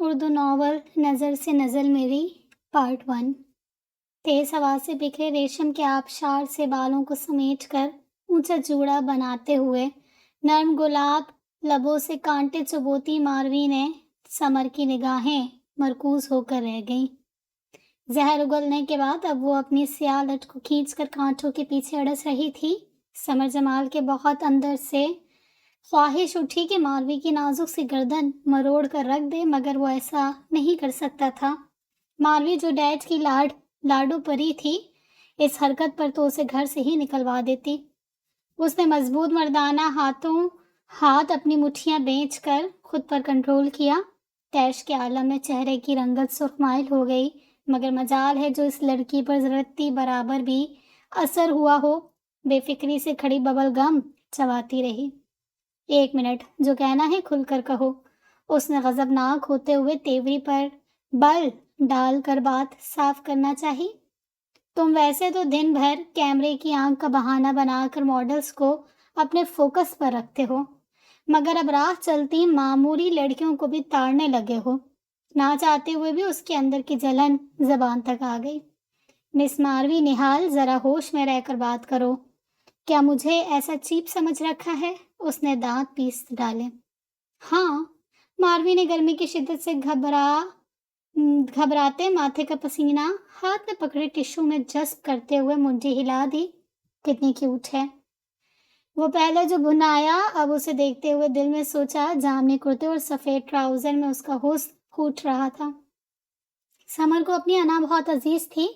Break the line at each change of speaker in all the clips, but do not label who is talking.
Urdu novel نظر سے نزل میری پارٹ 1۔ تیز ہوا سے بکھرے ریشم کے آبشار سے بالوں کو سمیٹ کر اونچا جوڑا بناتے ہوئے نرم گلاب لبوں سے کانٹے چبوتی ماروی نے سمر کی نگاہیں مرکوز ہو کر رہ گئیں۔ زہر اگلنے کے بعد اب وہ اپنی سیاہ لٹ کو کھینچ کر کانٹوں کے پیچھے اڑس رہی تھی۔ سمر جمال کے بہت اندر سے خواہش اٹھی کہ ماروی کی نازک سی گردن مروڑ کر رکھ دے، مگر وہ ایسا نہیں کر سکتا تھا۔ ماروی جو ڈیڈ کی لاڈو پری تھی، اس حرکت پر تو اسے گھر سے ہی نکلوا دیتی۔ اس نے مضبوط مردانہ ہاتھ اپنی مٹھیاں بیچ کر خود پر کنٹرول کیا۔ تیش کے عالم میں چہرے کی رنگت سرخ مائل ہو گئی، مگر مجال ہے جو اس لڑکی پر ضرورتی برابر بھی اثر ہوا ہو۔ بے فکری سے کھڑی ببل گم چباتی رہی۔ 1 منٹ، جو کہنا ہے کھل کر کہو، اس نے غضبناک ہوتے ہوئے تیوری پر بل ڈال کر بات صاف کرنا چاہی۔ تم ویسے تو دن بھر کیمرے کی آنکھ کا بہانہ بنا کر ماڈلز کو اپنے فوکس پر رکھتے ہو، مگر اب راہ چلتی معمولی لڑکیوں کو بھی تاڑنے لگے ہو۔ نہ چاہتے ہوئے بھی اس کے اندر کی جلن زبان تک آ گئی۔ مس ماروی نہال، ذرا ہوش میں رہ کر بات کرو۔ کیا مجھے ایسا چیپ سمجھ رکھا ہے؟ اس نے دانت پیس ڈالے۔ ہاں، ماروی نے گرمی کی شدت سے گھبراتے ماتھے کا پسینہ ہاتھ میں پکڑے ٹشو میں جذب کرتے ہوئے منڈی ہلا دی۔ کتنی کیوٹ ہے وہ! پہلے جو بھنایا، اب اسے دیکھتے ہوئے دل میں سوچا، جامنی کرتے اور سفید ٹراؤزر میں اس کا حسن پھوٹ رہا تھا۔ سمر کو اپنی انا بہت عزیز تھی،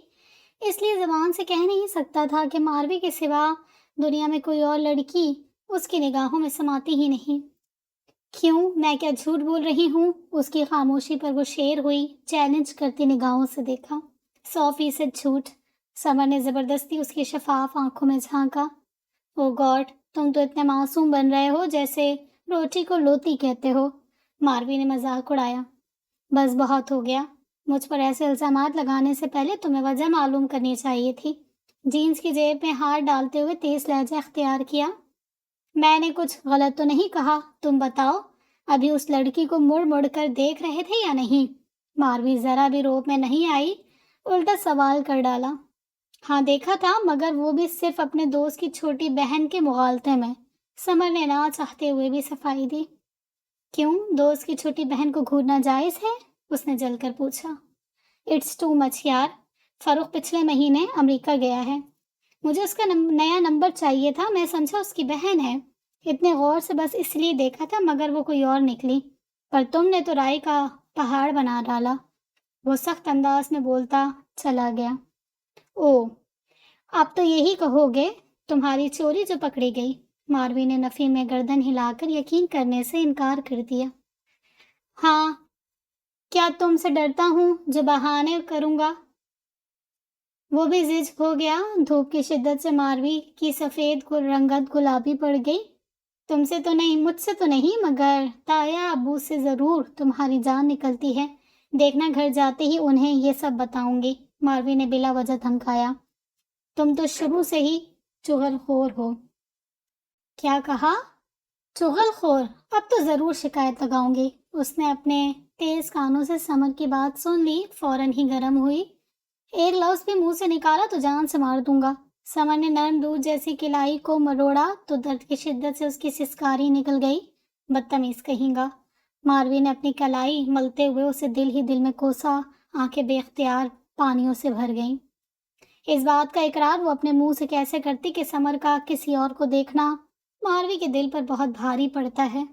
اس لیے زبان سے کہہ نہیں سکتا تھا کہ ماروی کے سوا دنیا میں کوئی اور لڑکی اس کی نگاہوں میں سماتی ہی نہیں۔ کیوں؟ میں کیا جھوٹ بول رہی ہوں؟ اس کی خاموشی پر وہ شیر ہوئی، چیلنج کرتی نگاہوں سے دیکھا۔ 100% جھوٹ۔ سمر نے زبردستی اس کی شفاف آنکھوں میں جھانکا۔ او گاڈ، تم تو اتنے معصوم بن رہے ہو جیسے روٹی کو لوتی کہتے ہو، ماروی نے مذاق اڑایا۔ بس بہت ہو گیا، مجھ پر ایسے الزامات لگانے سے پہلے تمہیں وجہ معلوم کرنی چاہیے تھی۔ جینز کی جیب میں ہاتھ ڈالتے ہوئے تیز لہجہ اختیار کیا۔ میں نے کچھ غلط تو نہیں کہا؟ تم بتاؤ، ابھی اس لڑکی کو مڑ مڑ کر دیکھ رہے تھے یا نہیں؟ ماروی ذرا بھی روپ میں نہیں آئی، الٹا سوال کر ڈالا۔ ہاں دیکھا تھا، مگر وہ بھی صرف اپنے دوست کی چھوٹی بہن کے مغالطے میں۔ سمر نے نہ چاہتے ہوئے بھی صفائی دی۔ کیوں، دوست کی چھوٹی بہن کو گھورنا جائز ہے؟ اس نے جل کر پوچھا۔ اٹس ٹو مچ یار، فاروق پچھلے مہینے امریکہ گیا ہے، مجھے اس کا نیا نمبر چاہیے تھا، میں سمجھا اس کی بہن ہے، اتنے غور سے بس اس لیے دیکھا تھا، مگر وہ کوئی اور نکلی، پر تم نے تو رائے کا پہاڑ بنا ڈالا۔ وہ سخت انداز میں بولتا چلا گیا۔ او، اب تو یہی کہو گے تمہاری چوری جو پکڑی گئی؟ ماروی نے نفی میں گردن ہلا کر یقین کرنے سے انکار کر دیا۔ ہاں، کیا تم سے ڈرتا ہوں جو بہانے کروں گا؟ وہ بھی زج ہو گیا۔ دھوپ کی شدت سے ماروی کی سفید رنگت گلابی پڑ گئی۔ تم سے تو نہیں، مجھ سے تو نہیں، مگر تایا ابو سے ضرور تمہاری جان نکلتی ہے۔ دیکھنا گھر جاتے ہی انہیں یہ سب بتاؤں گی، ماروی نے بلا وجہ دھمکایا۔ تم تو شروع سے ہی چغل خور ہو۔ کیا کہا؟ چغل خور؟ اب تو ضرور شکایت لگاؤں گی۔ اس نے اپنے تیز کانوں سے سمر کی بات سن لی، فوراً ہی گرم ہوئی۔ ایک لفظ بھی منہ سے نکالا تو جان سے مار دوں گا۔ سمر نے نرم دودھ جیسی کلائی کو مروڑا تو درد کی شدت سے اس کی سسکاری نکل گئی۔ بدتمیز کہیں گا۔ ماروی نے اپنی کلائی ملتے ہوئے اسے دل ہی دل میں کوسا، آنکھیں بے اختیار پانیوں سے بھر گئیں۔ اس بات کا اقرار وہ اپنے منہ سے کیسے کرتی کہ سمر کا کسی اور کو دیکھنا ماروی کے دل پر بہت بھاری پڑتا ہے۔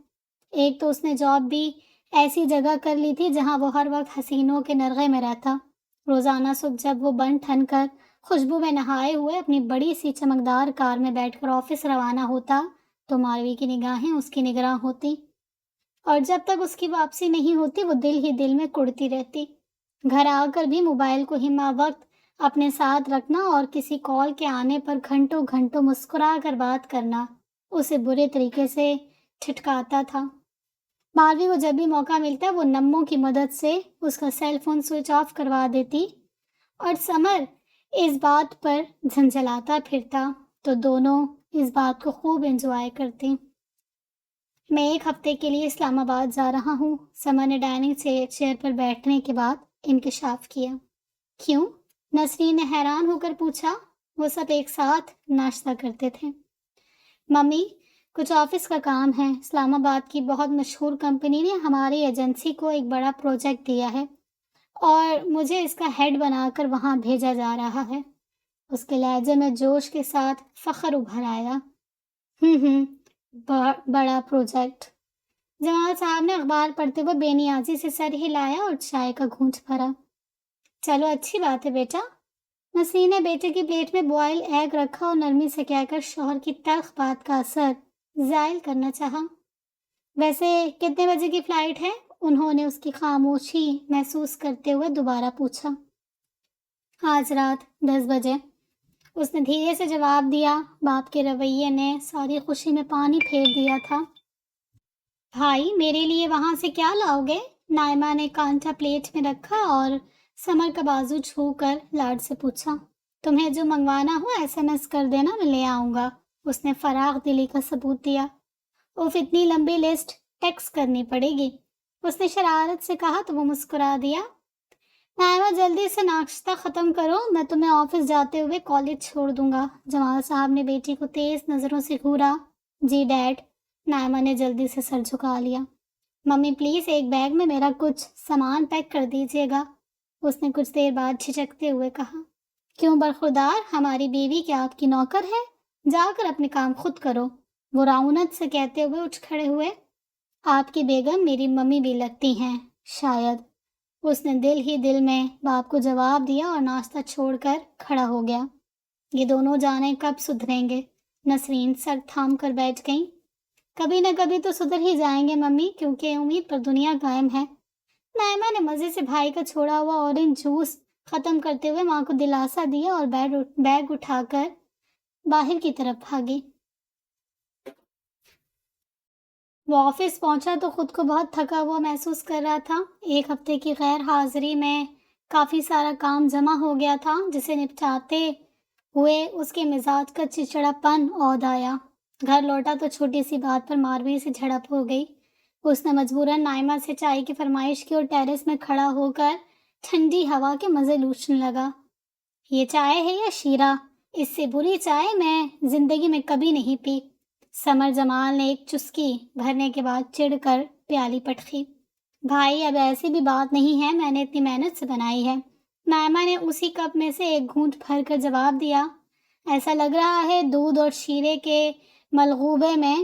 ایک تو اس نے جاب بھی ایسی جگہ کر لی تھی جہاں وہ ہر وقت حسینوں کے نرغے میں رہتا۔ روزانہ صبح جب وہ بن ٹھن کر خوشبو میں نہائے ہوئے اپنی بڑی سی چمکدار کار میں بیٹھ کر آفس روانہ ہوتا تو ماروی کی نگاہیں اس کی نگراں ہوتی، اور جب تک اس کی واپسی نہیں ہوتی وہ دل ہی دل میں کڑتی رہتی۔ گھر آ کر بھی موبائل کو ہمہ وقت اپنے ساتھ رکھنا اور کسی کال کے آنے پر گھنٹوں گھنٹوں مسکرا کر بات کرنا اسے برے طریقے سے ٹھٹکاتا تھا۔ ماروی کو جب بھی موقع ملتا وہ نموں کی مدد سے اس کا سیل فون سوئچ آف کروا دیتی، اور سمر اس بات پر جھنجھلاتا پھرتا تو دونوں اس بات کو خوب انجوائے کرتے۔ میں 1 ہفتے کے لیے اسلام آباد جا رہا ہوں، سما نے ڈائننگ چیئر پر بیٹھنے کے بعد انکشاف کیا۔ کیوں؟ نسرین نے حیران ہو کر پوچھا۔ وہ سب ایک ساتھ ناشتہ کرتے تھے۔ ممی، کچھ آفس کا کام ہے۔ اسلام آباد کی بہت مشہور کمپنی نے ہماری ایجنسی کو ایک بڑا پروجیکٹ دیا ہے اور مجھے اس کا ہیڈ بنا کر وہاں بھیجا جا رہا ہے۔ اس کے لہجے میں جوش کے ساتھ فخر ابھر آیا۔ ہوں، بڑا پروجیکٹ۔ جمال صاحب نے اخبار پڑھتے ہوئے بے نیازی سے سر ہلایا اور چائے کا گھونٹ بھرا۔ چلو اچھی بات ہے بیٹا۔ نسرین نے بیٹے کی پلیٹ میں بوائل ایگ رکھا اور نرمی سے کہہ کر شوہر کی تلخ بات کا اثر زائل کرنا چاہا۔ ویسے کتنے بجے کی فلائٹ ہے؟ انہوں نے اس کی خاموشی محسوس کرتے ہوئے دوبارہ پوچھا۔ آج رات 10 بجے، اس نے دھیرے سے جواب دیا۔ باپ کے رویے نے ساری خوشی میں پانی پھیر دیا تھا۔ بھائی، میرے لیے وہاں سے کیا لاؤ گے؟ نائمہ نے کانٹا پلیٹ میں رکھا اور سمر کا بازو چھو کر لاڈ سے پوچھا۔ تمہیں جو منگوانا ہو SMS کر دینا، میں لے آؤں گا۔ اس نے فراغ دلی کا ثبوت دیا۔ اوف، اتنی لمبی لسٹ ٹیکسٹ کرنی پڑے گی، اس نے شرارت سے کہا تو وہ مسکرا دیا۔ نائمہ، جلدی سے ناشتہ ختم کرو، میں تمہیں آفس جاتے ہوئے کالج چھوڑ دوں گا۔ جمال صاحب نے بیٹی کو تیز نظروں سے گھورا۔ جی ڈیڈ۔ نائمہ نے جلدی سے سر جھکا لیا۔ ممی پلیز ایک بیگ میں میرا کچھ سامان پیک کر دیجیے گا، اس نے کچھ دیر بعد جھجکتے ہوئے کہا۔ کیوں برخوردار، ہماری بیوی کیا آپ کی نوکر ہے؟ جا کر اپنے کام خود کرو، وہ رعونت سے کہتے ہوئے اٹھ کھڑے ہوئے۔ آپ کی بیگم میری ممی بھی لگتی ہیں شاید، اس نے دل ہی دل میں باپ کو جواب دیا اور ناشتہ چھوڑ کر کھڑا ہو گیا۔ یہ دونوں جانے کب سدھریں گے؟ نسرین سر تھام کر بیٹھ گئیں۔ کبھی نہ کبھی تو سدھر ہی جائیں گے ممی، کیونکہ امید پر دنیا قائم ہے۔ نائمہ نے مزے سے بھائی کا چھوڑا ہوا اورنج جوس ختم کرتے ہوئے ماں کو دلاسا دیا اور بیگ اٹھا کر باہر کی طرف بھاگی۔ وہ آفس پہنچا تو خود کو بہت تھکا ہوا محسوس کر رہا تھا۔ 1 ہفتے کی غیر حاضری میں کافی سارا کام جمع ہو گیا تھا، جسے نپٹاتے ہوئے اس کے مزاج کا چڑچڑا پن عود آیا۔ گھر لوٹا تو چھوٹی سی بات پر ماروی سے جھڑپ ہو گئی۔ اس نے مجبوراً نائمہ سے چائے کی فرمائش کی اور ٹیرس میں کھڑا ہو کر ٹھنڈی ہوا کے مزے لوٹنے لگا۔ یہ چائے ہے یا شیرہ؟ اس سے بری چائے میں زندگی میں کبھی نہیں پی۔ سمر جمال نے ایک چسکی بھرنے کے بعد چڑ کر پیالی پٹکی۔ بھائی، اب ایسی بھی بات نہیں ہے، میں نے اتنی محنت سے بنائی ہے۔ نائمہ نے اسی کپ میں سے ایک گھونٹ بھر کر جواب دیا۔ ایسا لگ رہا ہے دودھ اور شیرے کے ملغوبے میں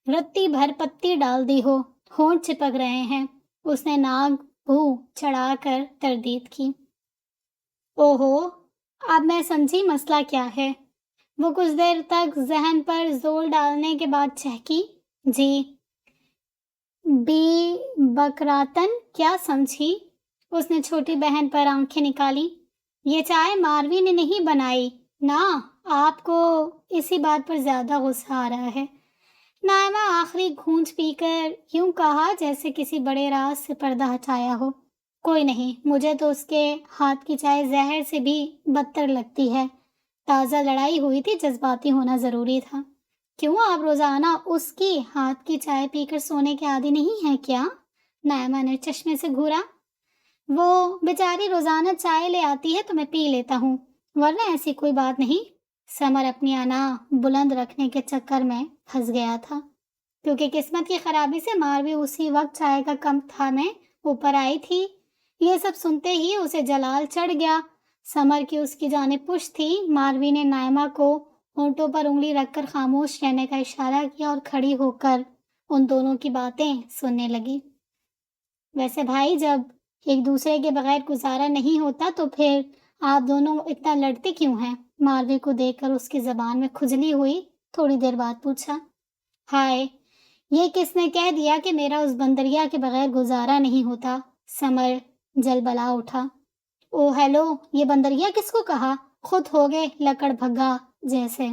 رتی بھر پتی ڈال دی ہو، ہونٹ چپک رہے ہیں، اس نے ناک بھو چڑھا کر تردید کی۔ اوہو، اب میں سمجھی مسئلہ کیا ہے۔ وہ کچھ دیر تک ذہن پر زور ڈالنے کے بعد چہکی۔ جی بی بکراتن، کیا سمجھی؟ اس نے چھوٹی بہن پر آنکھیں نکالی۔ یہ چائے ماروی نے نہیں بنائی نا، آپ کو اسی بات پر زیادہ غصہ آ رہا ہے۔ نائمہ آخری گھونٹ پی کر یوں کہا جیسے کسی بڑے راز سے پردہ ہٹایا ہو۔ کوئی نہیں، مجھے تو اس کے ہاتھ کی چائے زہر سے بھی بدتر لگتی ہے۔ تازہ لڑائی ہوئی تھی، جذباتی ہونا ضروری تھا۔ کیوں، آپ روزانہ اس کی ہاتھ کی چائے پی کر سونے کے عادی نہیں ہیں کیا؟ نائمہ نے چشمے سے گھورا۔ وہ بیچاری روزانہ چائے لے آتی ہے تو میں پی لیتا ہوں، ورنہ ایسی کوئی بات نہیں۔ سمر اپنی انا بلند رکھنے کے چکر میں پھنس گیا تھا، کیونکہ قسمت کی خرابی سے ماروی اسی وقت چائے کا کپ تھا میں اوپر آئی تھی۔ یہ سب سنتے ہی اسے جلال چڑھ گیا۔ سمر کی اس کی جانب پشت تھی۔ ماروی نے نائمہ کو ہونٹوں پر انگلی رکھ کر خاموش رہنے کا اشارہ کیا اور کھڑی ہو کر ان دونوں کی باتیں سننے لگی۔ ویسے بھائی، جب ایک دوسرے کے بغیر گزارا نہیں ہوتا تو پھر آپ دونوں اتنا لڑتے کیوں ہیں؟ ماروی کو دیکھ کر اس کی زبان میں کھجلی ہوئی۔ تھوڑی دیر بعد پوچھا۔ ہائے، یہ کس نے کہہ دیا کہ میرا اس بندریا کے بغیر گزارا نہیں ہوتا؟ سمر جل بلا اٹھا۔ او ہیلو، یہ بندریا کس کو کہا؟ خود ہو گئے لکڑ بھگا جیسے۔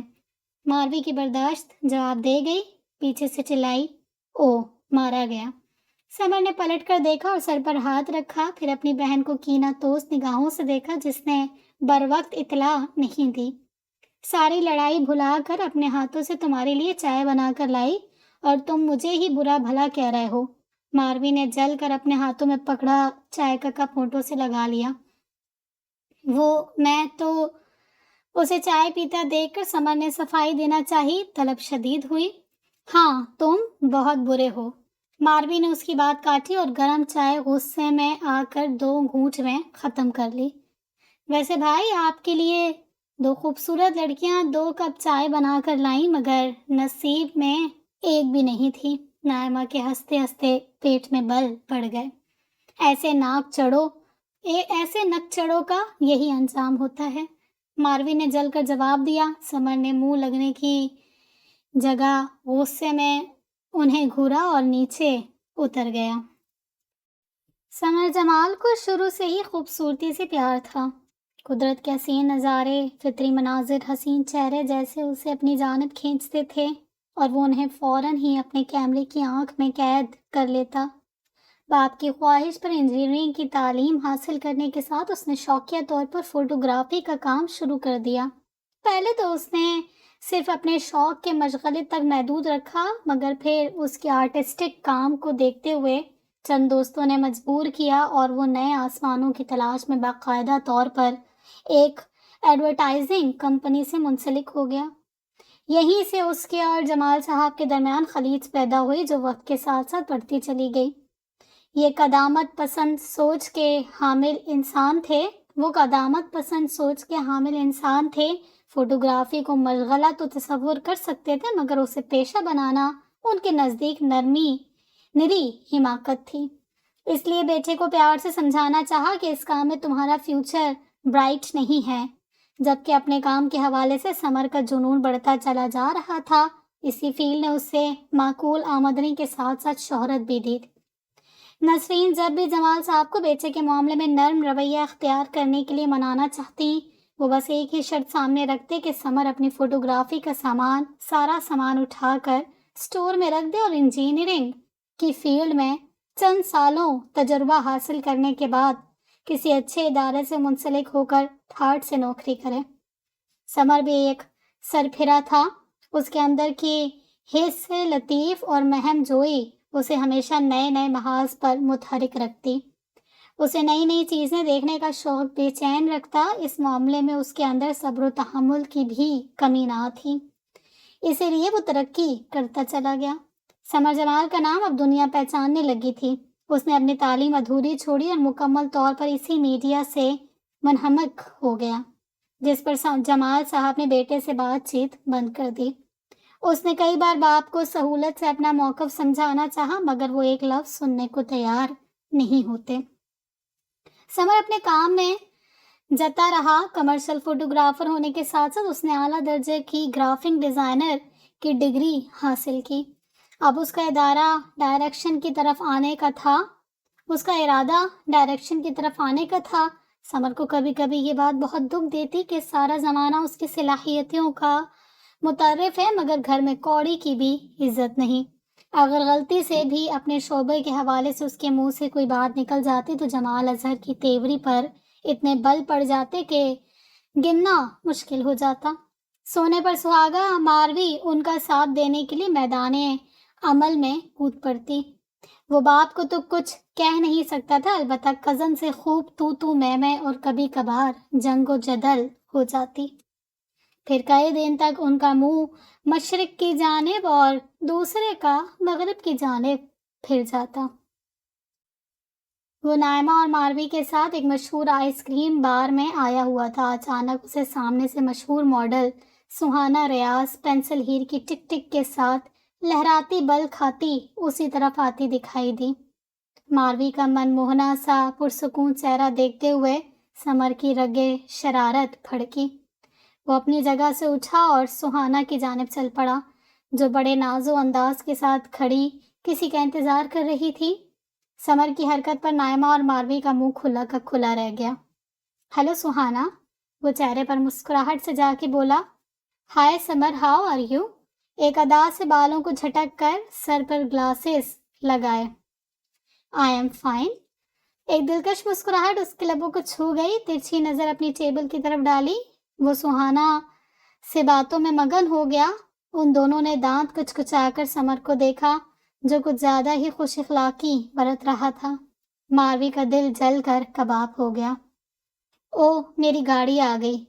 ماروی کی برداشت جواب دے گئی، پیچھے سے چلائی۔ او، مارا گیا۔ سمر نے پلٹ کر دیکھا اور سر پر ہاتھ رکھا، پھر اپنی بہن کو کینہ توز نگاہوں سے دیکھا جس نے بروقت اطلاع نہیں دی۔ ساری لڑائی بھلا کر اپنے ہاتھوں سے تمہارے لیے چائے بنا کر لائی اور تم مجھے ہی برا بھلا کہہ رہے ہو۔ ماروی نے جل کر اپنے ہاتھوں میں پکڑا چائے کا کپ ہونٹوں سے لگا لیا۔ میں تو اسے چائے پیتا دیکھ کر سمر نے صفائی دینا چاہی، طلب شدید ہوئی۔ ہاں، تم بہت برے ہو۔ ماروی نے اس کی بات کاٹی اور گرم چائے غصے میں آ کر 2 گھونٹ میں ختم کر لی۔ ویسے بھائی، آپ کے لیے 2 خوبصورت لڑکیاں 2 کپ چائے بنا کر لائیں، مگر نصیب میں ایک بھی نہیں تھی۔ نائمہ کے ہنستے ہنستے پیٹ میں بل پڑ گئے۔ ایسے نک چڑوں کا یہی انجام ہوتا ہے، ماروی نے جل کر جواب دیا۔ سمر نے منہ لگنے کی جگہ غصے میں انہیں گھورا اور نیچے اتر گیا۔ سمر جمال کو شروع سے ہی خوبصورتی سے پیار تھا۔ قدرت کے حسین نظارے، فطری مناظر، حسین چہرے جیسے اسے اپنی جانب کھینچتے تھے اور وہ انہیں فوراً ہی اپنے کیمرے کی آنکھ میں قید کر لیتا۔ باپ کی خواہش پر انجینئرنگ کی تعلیم حاصل کرنے کے ساتھ اس نے شوقیہ طور پر فوٹوگرافی کا کام شروع کر دیا۔ پہلے تو اس نے صرف اپنے شوق کے مشغلے تک محدود رکھا، مگر پھر اس کے آرٹسٹک کام کو دیکھتے ہوئے چند دوستوں نے مجبور کیا اور وہ نئے آسمانوں کی تلاش میں باقاعدہ طور پر ایک ایڈورٹائزنگ کمپنی سے منسلک ہو گیا۔ یہیں سے اس کے اور جمال صاحب کے درمیان خلیج پیدا ہوئی، جو وقت کے ساتھ ساتھ بڑھتی چلی گئی۔ یہ قدامت پسند سوچ کے حامل انسان تھے۔ فوٹوگرافی کو مشغلہ تو تصور کر سکتے تھے، مگر اسے پیشہ بنانا ان کے نزدیک نری حماقت تھی۔ اس لیے بیٹے کو پیار سے سمجھانا چاہا کہ اس کام میں تمہارا فیوچر برائٹ نہیں ہے، جبکہ اپنے کام کے حوالے سے سمر کا جنون بڑھتا چلا جا رہا تھا۔ اسی فیلڈ نے اسے معقول آمدنی کے ساتھ ساتھ شہرت بھی دی۔ نسرین جب بھی جمال صاحب کو بیٹے کے معاملے میں نرم رویہ اختیار کرنے کے لیے منانا چاہتی، وہ بس ایک ہی شرط سامنے رکھتے کہ سمر اپنی فوٹوگرافی کا سارا سامان اٹھا کر اسٹور میں رکھ دے اور انجینئرنگ کی فیلڈ میں چند سالوں تجربہ حاصل کرنے کے بعد کسی اچھے ادارے سے منسلک ہو کر ٹھاٹ سے نوکری کرے۔ سمر بھی ایک سرپھرا تھا۔ اس کے اندر کی حس لطیف اور مہم جوئی اسے ہمیشہ نئے محاذ پر متحرک رکھتی۔ اسے نئی چیزیں دیکھنے کا شوق بے چین رکھتا۔ اس معاملے میں اس کے اندر صبر و تحمل کی بھی کمی نہ تھی، اسی لیے وہ ترقی کرتا چلا گیا۔ سمر جمال کا نام اب دنیا پہچاننے لگی تھی۔ اس نے اپنی تعلیم ادھوری چھوڑی اور مکمل طور پر اسی میڈیا سے منہمک ہو گیا، جس پر جمال صاحب نے بیٹے سے بات چیت بند کر دی۔ اس نے کئی بار باپ کو سہولت سے اپنا موقف سمجھانا چاہا، مگر وہ ایک لفظ سننے کو تیار نہیں ہوتے۔ سمر اپنے کام میں جتا رہا۔ کمرشل فوٹوگرافر ہونے کے ساتھ ساتھ اس نے اعلیٰ درجے کی گرافک ڈیزائنر کی ڈگری حاصل کی۔ اب اس کا ارادہ ڈائریکشن کی طرف آنے کا تھا۔ سمر کو کبھی کبھی یہ بات بہت دکھ دیتی کہ سارا زمانہ اس کی صلاحیتوں کا متعارف ہے، مگر گھر میں کوڑی کی بھی عزت نہیں۔ اگر غلطی سے بھی اپنے شعبے کے حوالے سے اس کے منہ سے کوئی بات نکل جاتی تو جمال اظہر کی تیوری پر اتنے بل پڑ جاتے کہ گننا مشکل ہو جاتا۔ سونے پر سہاگا ماروی ان کا ساتھ دینے کے لیے میدان عمل میں کود پڑتی۔ وہ باپ کو تو کچھ کہہ نہیں سکتا تھا، البتہ کزن سے خوب تو میں اور کبھی کبھار جنگ و جدل ہو جاتی۔ پھر کئی دن تک ان کا منہ مشرق کی جانب اور دوسرے کا مغرب کی جانب پھر جاتا۔ وہ نائمہ اور ماروی کے ساتھ ایک مشہور آئس کریم بار میں آیا ہوا تھا۔ اچانک اسے سامنے سے مشہور ماڈل سہانا ریاض پینسل ہیر کی ٹک ٹک کے ساتھ لہراتی بل کھاتی اسی طرف آتی دکھائی دی۔ ماروی کا من موہنا سا پرسکون چہرہ دیکھتے ہوئے سمر کی رگیں شرارت بھڑکی۔ وہ اپنی جگہ سے اٹھا اور سہانا کی جانب چل پڑا، جو بڑے ناز و انداز کے ساتھ کھڑی کسی کا انتظار کر رہی تھی۔ سمر کی حرکت پر نائمہ اور ماروی کا منہ کھلا کا کھلا رہ گیا۔ ہیلو سہانا، وہ چہرے پر مسکراہٹ سے جا کے بولا۔ ہائے سمر، ہاؤ آر یو؟ ایک ادا سے بالوں کو جھٹک کر سر پر گلاسز لگائے۔ I am fine. ایک دلکش مسکراہٹ اس کے لبوں کو چھو گئی۔ ترچھی نظر اپنی ٹیبل کی طرف ڈالی۔ وہ سہانا سے باتوں میں مگن ہو گیا۔ ان دونوں نے دانت کچکچا کر سمر کو دیکھا جو کچھ زیادہ ہی خوش اخلاقی برت رہا تھا۔ ماروی کا دل جل کر کباب ہو گیا۔ اوہ، میری گاڑی آ گئی،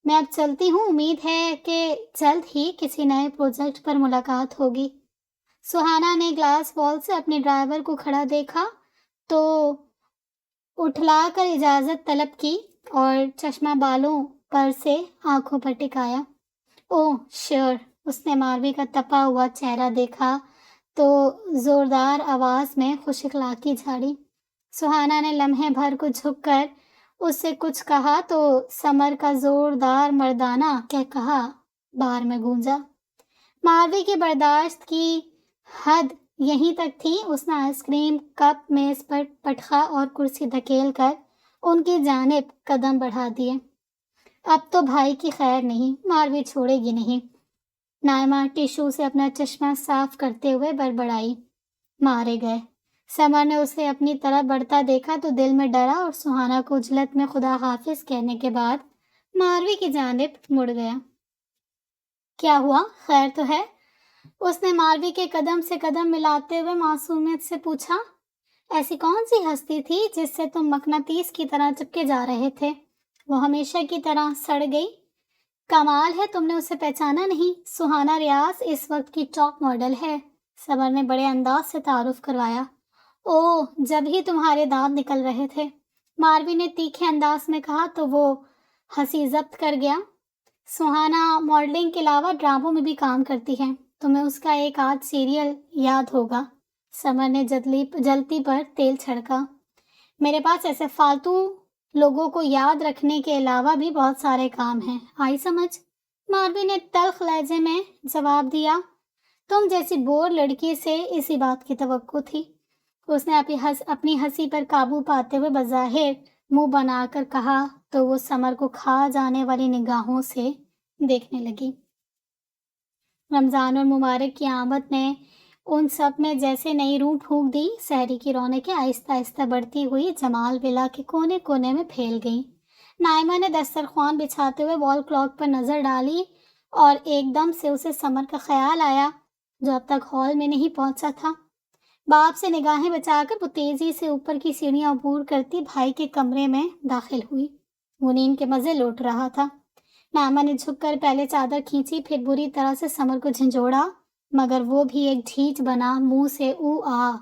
میں اب چلتی ہوں، امید ہے کہ جلد ہی کسی نئے پروجیکٹ پر ملاقات ہوگی۔ سہانا نے گلاس وال سے اپنے ڈرائیور کو کھڑا دیکھا تو اٹھلا کر اجازت طلب کی اور چشمہ بالوں پر سے آنکھوں پر ٹکایا۔ اوہ شیور، اس نے ماروی کا تپا ہوا چہرہ دیکھا تو زوردار آواز میں خوش اخلاقی جھاڑی۔ سہانا نے لمحے بھر کو جھک کر اس سے کچھ کہا تو سمر کا زوردار مردانہ کہا بار میں گونجا۔ ماروی کی برداشت کی حد یہیں تک تھی، اس نے آئس کریم کپ میز پر پٹخا اور کرسی دھکیل کر ان کی جانب قدم بڑھا دیے۔ اب تو بھائی کی خیر نہیں، ماروی چھوڑے گی نہیں۔ نائمہ ٹیشو سے اپنا چشمہ صاف کرتے ہوئے بڑبڑائی۔ مارے گئے۔ سمر نے اسے اپنی طرف بڑھتا دیکھا تو دل میں ڈرا اور سہانا کو اجلت میں خدا حافظ کہنے کے بعد ماروی کی جانب مڑ گیا۔ کیا ہوا، خیر تو ہے؟ اس نے ماروی کے قدم سے قدم ملاتے ہوئے معصومیت سے پوچھا۔ ایسی کون سی ہستی تھی جس سے تم مقناطیس کی طرح چپکے جا رہے تھے؟ وہ ہمیشہ کی طرح سڑ گئی؟ کمال ہے تم نے اسے پہچانا نہیں۔ سہانا ریاض اس وقت کی ٹاپ ماڈل ہے، سمر نے بڑے انداز سے تعارف کروایا۔ اوہ، جب ہی تمہارے دانت نکل رہے تھے، ماروی نے تیکھے انداز میں کہا تو وہ ہنسی ضبط کر گیا۔ سہانا ماڈلنگ کے علاوہ ڈراموں میں بھی کام کرتی ہے، تمہیں اس کا ایک آدھ سیریل یاد ہوگا۔ سمر نے جلتی پر تیل چھڑکا۔ میرے پاس ایسے فالتو لوگوں کو یاد رکھنے کے علاوہ بھی بہت سارے کام ہیں، آئی سمجھ؟ ماروی نے تلخ لہجے میں جواب دیا۔ تم جیسی بور لڑکی سے اسی بات کی توقع تھی۔ اس نے اپنی ہنسی پر قابو پاتے ہوئے بظاہر منہ بنا کر کہا تو وہ سمر کو کھا جانے والی نگاہوں سے دیکھنے لگی۔ رمضان المبارک کی آمد نے ان سب میں جیسے نئی روح پھونک دی۔ سحری کی رونقیں آہستہ آہستہ بڑھتی ہوئی جمال ولا کے کونے کونے میں پھیل گئیں۔ نائمہ نے دسترخوان بچھاتے ہوئے وال کلاک پر نظر ڈالی اور ایک دم سے اسے سمر کا خیال آیا جو اب تک ہال میں نہیں پہنچا تھا۔ باپ سے نگاہیں بچا کر وہ تیزی سے اوپر کی سیڑھیاں عبور کرتی بھائی کے کمرے میں داخل ہوئی۔ وہ نیند کے مزے لوٹ رہا تھا۔ نائمہ نے جھک کر پہلے چادر کھینچی، پھر بری طرح سے سمر کو جھنجھوڑا، مگر وہ بھی ایک ڈھیچ بنا منہ سے او آ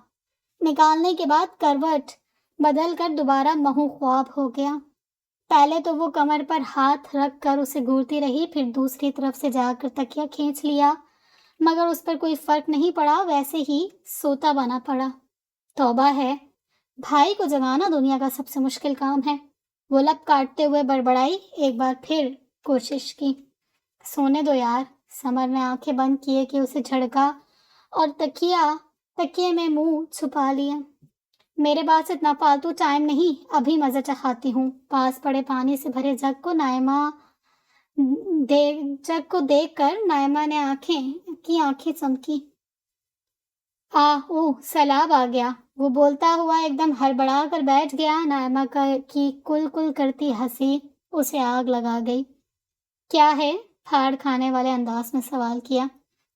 نکالنے کے بعد کروٹ بدل کر دوبارہ مہو خواب ہو گیا۔ پہلے تو وہ کمر پر ہاتھ رکھ کر اسے گھورتی رہی، پھر دوسری طرف سے جا کر تکیہ کھینچ لیا، مگر اس پر کوئی فرق نہیں پڑا، ویسے ہی سوتا بنا پڑا۔ توبہ ہے، بھائی کو جگانا دنیا کا سب سے مشکل کام ہے۔ وہ لب کاٹتے ہوئے بڑبڑائی۔ ایک بار پھر کوشش کی۔ سونے دو یار۔ سمر نے آنکھیں بند کیے کہ اسے جھڑکا اور تکیے میں منہ چھپا لیا۔ میرے پاس اتنا فالتو ٹائم نہیں، ابھی مزہ چکھاتی ہوں۔ پاس پڑے پانی سے بھرے جگ کو دیکھ کر نائمہ نے آنکھیں چمکی۔ اوہ، سیلاب آ گیا، وہ بولتا ہوا ایک دم ہڑبڑا کر بیٹھ گیا۔ نائمہ کی کل کل کرتی ہنسی اسے آگ لگا گئی۔ کیا ہے؟ پھاڑ کھانے والے انداز میں سوال کیا۔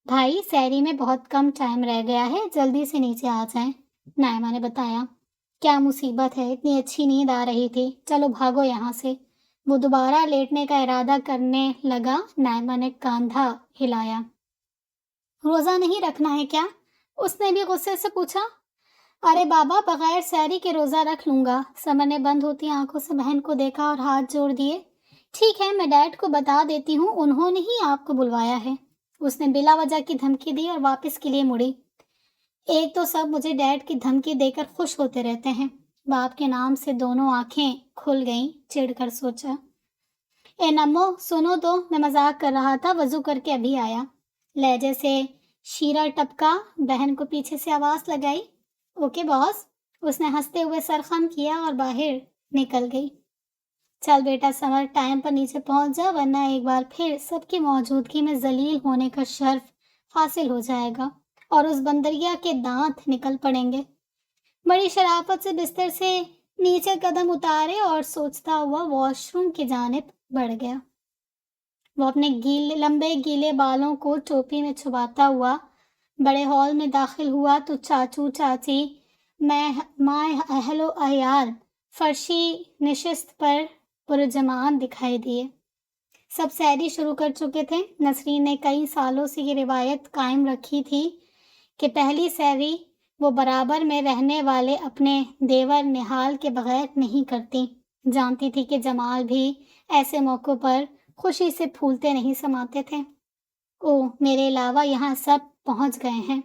بھائی، سحری میں بہت کم ٹائم رہ گیا ہے، جلدی سے نیچے آ جائیں، نائمہ نے بتایا۔ کیا مصیبت ہے، اتنی اچھی نیند آ رہی تھی، چلو بھاگو یہاں سے۔ وہ دوبارہ لیٹنے کا ارادہ کرنے لگا۔ نائمہ نے کاندھا ہلایا۔ روزہ نہیں رکھنا ہے کیا؟ اس نے بھی غصے سے پوچھا۔ ارے بابا، بغیر سحری کے روزہ رکھ لوں گا۔ سمر نے بند ہوتی آنکھوں سے بہن کو دیکھا اور ہاتھ جوڑ دیے۔ ٹھیک ہے، میں ڈیڈ کو بتا دیتی ہوں، انہوں نے ہی آپ کو بلوایا ہے۔ اس نے بلا وجہ کی دھمکی دی اور واپس کے لیے مڑی۔ ایک تو سب مجھے ڈیڈ کی دھمکی دے کر خوش ہوتے رہتے ہیں۔ باپ کے نام سے دونوں آنکھیں کھل گئیں، چڑھ کر سوچا۔ اے نمو، سنو تو، میں مذاق کر رہا تھا، وضو کر کے ابھی آیا۔ لہجے سے شیرہ ٹپکا۔ بہن کو پیچھے سے آواز لگائی۔ اوکے باس۔ اس نے ہنستے ہوئے سر خم کیا اور باہر نکل گئی۔ چل بیٹا سمر، ٹائم پر نیچے پہنچ جا، ورنہ ایک بار پھر سب کی موجودگی میں ذلیل ہونے کا شرف حاصل ہو جائے گا اور اس بندریا کے دانت نکل پڑیں گے۔ بڑی شرافت سے بستر سے نیچے قدم اتارے اور سوچتا ہوا واش روم کی جانب بڑھ گیا۔ وہ اپنے لمبے گیلے بالوں کو ٹوپی میں چھپاتا ہوا بڑے ہال میں داخل ہوا تو چاچو چاچی ماں اہل و عیال فرشی نشست پر پرجمان دکھائی دیے۔ سب سحری شروع کر چکے تھے۔ نسرین نے کئی سالوں سے یہ روایت قائم رکھی تھی کہ پہلی سحری وہ برابر میں رہنے والے اپنے دیور نہال کے بغیر نہیں کرتی۔ جانتی تھی کہ جمال بھی ایسے موقعوں پر خوشی سے پھولتے نہیں سماتے تھے۔ میرے علاوہ یہاں سب پہنچ گئے ہیں۔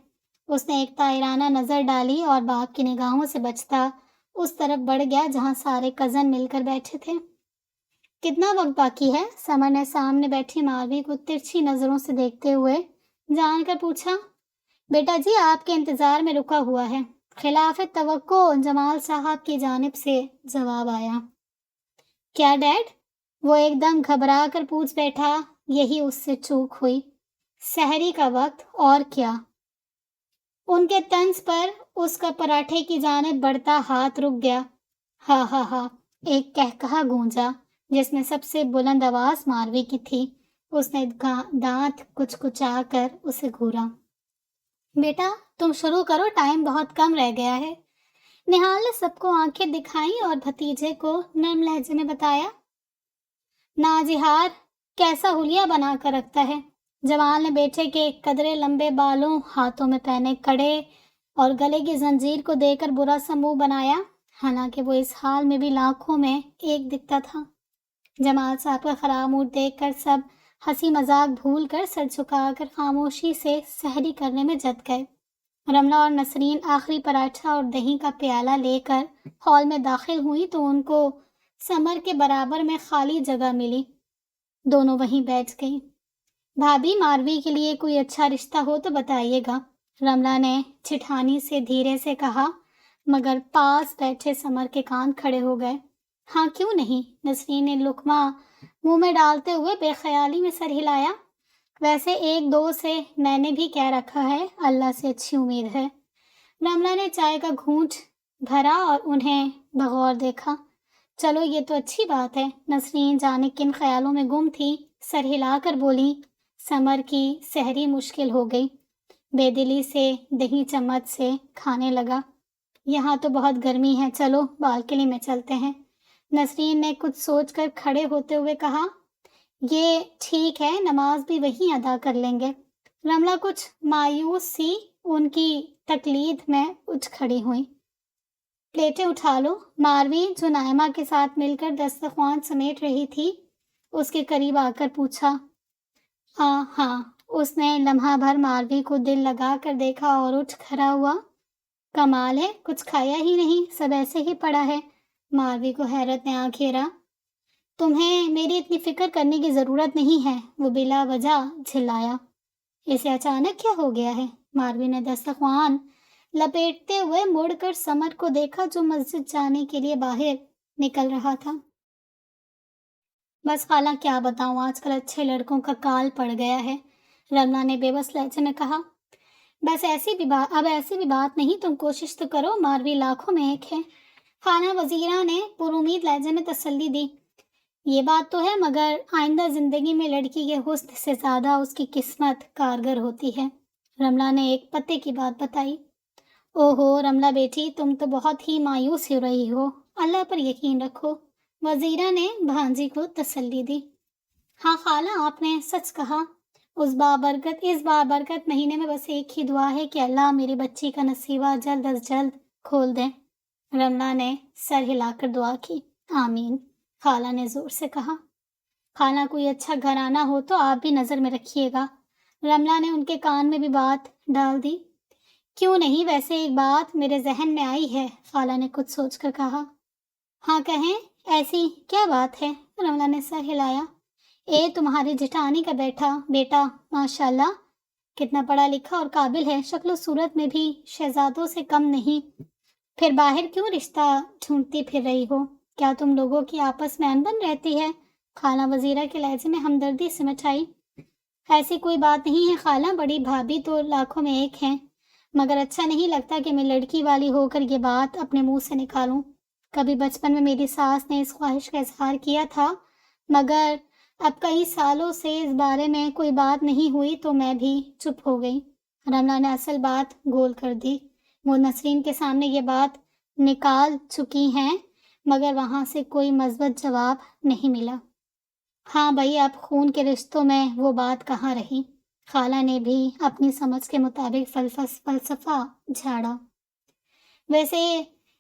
اس نے ایک طائرانہ نظر ڈالی اور باپ کی نگاہوں سے بچتا اس طرف بڑھ گیا جہاں سارے کزن مل کر بیٹھے تھے۔ کتنا وقت باقی ہے؟ سمر نے سامنے بیٹھی ماروی کو ترچھی نظروں سے دیکھتے ہوئے جان کر پوچھا۔ بیٹا جی آپ کے انتظار میں رکا ہوا ہے، خلاف توقع جمال صاحب کی جانب سے جواب آیا۔ کیا ڈیڈ؟ وہ ایک دم گھبرا کر پوچھ بیٹھا۔ یہی اس سے چوک ہوئی۔ سحری کا وقت اور کیا؟ ان کے طنز پر اس کا پراٹھے کی جانب بڑھتا ہاتھ رک گیا۔ ہا ہا ہا، ایک قہقہا گونجا جس میں سب سے بلند آواز ماروی کی تھی۔ اس نے دانت کچکچا کر اسے گھورا۔ بیٹا تم شروع کرو، ٹائم بہت کم رہ گیا ہے۔ نہال نے سب کو آنکھیں دکھائیں اور بھتیجے کو نرم لہجے میں بتایا۔ ناجہار کیسا حلیہ بنا کر رکھتا ہے۔ جمال نے بیٹے کے قدرے لمبے بالوں، ہاتھوں میں پہنے کڑے اور گلے کی زنجیر کو دیکھ کر برا سا منہ بنایا، حالانکہ وہ اس حال میں بھی لاکھوں میں ایک دکھتا تھا۔ جمال صاحب کا خراب موڈ دیکھ کر سب ہنسی مذاق بھول کر سر جھکا کر خاموشی سے سحری کرنے میں جت گئے۔ رملہ اور نسرین آخری پراٹھا اور دہی کا پیالہ لے کر ہال میں داخل ہوئی تو ان کو سمر کے برابر میں خالی جگہ ملی۔ دونوں وہیں بیٹھ گئیں۔ بھابھی ماروی کے لیے کوئی اچھا رشتہ ہو تو بتائیے گا، رملہ نے چٹھانی سے دھیرے سے کہا، مگر پاس بیٹھے سمر کے کان کھڑے ہو گئے۔ ہاں کیوں نہیں؟ نسرین نے لقمہ منہ میں ڈالتے ہوئے بے خیالی میں سر ہلایا۔ ویسے ایک دو سے میں نے بھی کہہ رکھا ہے، اللہ سے اچھی امید ہے۔ رملہ نے چائے کا گھونٹ بھرا اور انہیں بغور دیکھا۔ چلو یہ تو اچھی بات ہے۔ نسرین جانے کن خیالوں میں گم تھی، سر ہلا کر بولی۔ سمر کی سحری مشکل ہو گئی، بے دلی سے دہی چمچ سے کھانے لگا۔ یہاں تو بہت گرمی ہے، چلو بالکنی میں چلتے ہیں۔ نسرین نے کچھ سوچ کر کھڑے ہوتے ہوئے کہا، یہ ٹھیک ہے، نماز بھی وہیں ادا کر لیں گے۔ رملہ کچھ مایوس سی ان کی تقلید میں اٹھ کھڑی ہوئی۔ پلیٹیں اٹھا لو۔ ماروی جو نائمہ کے ساتھ مل کر دسترخوان سمیٹ رہی تھی اس کے قریب آ کر پوچھا۔ ہاں۔ اس نے لمحہ بھر ماروی کو دل لگا کر دیکھا اور اٹھ کھڑا ہوا۔ کمال ہے، کچھ کھایا ہی نہیں، سب ایسے ہی پڑا ہے۔ ماروی کو حیرت نے آ گھیرا۔ تمہیں میری اتنی فکر کرنے کی ضرورت نہیں ہے، وہ بلا وجہ جھلایا۔ اسے اچانک کیا ہو گیا ہے؟ ماروی نے دسترخوان لپیٹتے ہوئے مڑ کر سمر کو دیکھا جو مسجد جانے کے لیے باہر نکل رہا تھا۔ بس خالہ کیا بتاؤں، آج کل اچھے لڑکوں کا کال پڑ گیا ہے، رملہ نے بے بس لہجے میں کہا۔ بس ایسی بھی بات نہیں، تم کوشش تو کرو، ماروی لاکھوں میں ایک ہے، خانہ وزیرہ نے پرامید لہجے میں تسلی دی۔ یہ بات تو ہے، مگر آئندہ زندگی میں لڑکی کے حسن سے زیادہ اس کی قسمت کارگر ہوتی ہے، رملہ نے ایک پتے کی بات بتائی۔ اوہو رملہ بیٹی، تم تو بہت ہی مایوس ہو رہی ہو، اللہ پر یقین رکھو، وزیرہ نے بھانجی کو تسلی دی۔ ہاں خالہ آپ نے سچ کہا، اس بابرکت مہینے میں بس ایک ہی دعا ہے کہ اللہ میری بچی کا نصیبہ جلد از جلد کھول دیں، رملہ نے سر ہلا کر دعا کی۔ آمین، خالہ نے زور سے کہا۔ خالہ کوئی اچھا گھرانہ ہو تو آپ بھی نظر میں رکھیے گا، رملہ نے ان کے کان میں بھی بات ڈال دی۔ کیوں نہیں، ویسے ایک بات میرے ذہن میں آئی ہے، خالہ نے کچھ سوچ کر کہا۔ ہاں کہیں، ایسی کیا بات ہے؟ رملہ نے سر ہلایا۔ تمہاری جٹھانی کا بیٹا ماشاءاللہ کتنا پڑھا لکھا اور قابل ہے، شکل و صورت میں بھی شہزادوں سے کم نہیں، پھر باہر کیوں رشتہ ڈھونڈتی پھر رہی ہو؟ کیا تم لوگوں کی آپس میں انبن رہتی ہے؟ خالہ وزیرہ کے لہجے میں ہمدردی سمٹ آئی۔ ایسی کوئی بات نہیں ہے خالہ، بڑی بھابھی تو لاکھوں میں ایک ہیں، مگر اچھا نہیں لگتا کہ میں لڑکی والی ہو کر یہ بات اپنے منہ سے نکالوں۔ کبھی بچپن میں میری ساس نے اس خواہش کا اظہار کیا تھا، مگر اب کئی سالوں سے اس بارے میں کوئی بات نہیں ہوئی تو میں بھی چپ ہو گئی۔ رملہ نے اصل بات گول کر دی۔ وہ نسرین کے سامنے یہ بات نکال چکی ہیں مگر وہاں سے کوئی مثبت جواب نہیں ملا۔ ہاں بھائی، اب خون کے رشتوں میں وہ بات کہاں رہی؟ خالہ نے بھی اپنی سمجھ کے مطابق فلسفہ جھاڑا۔ ویسے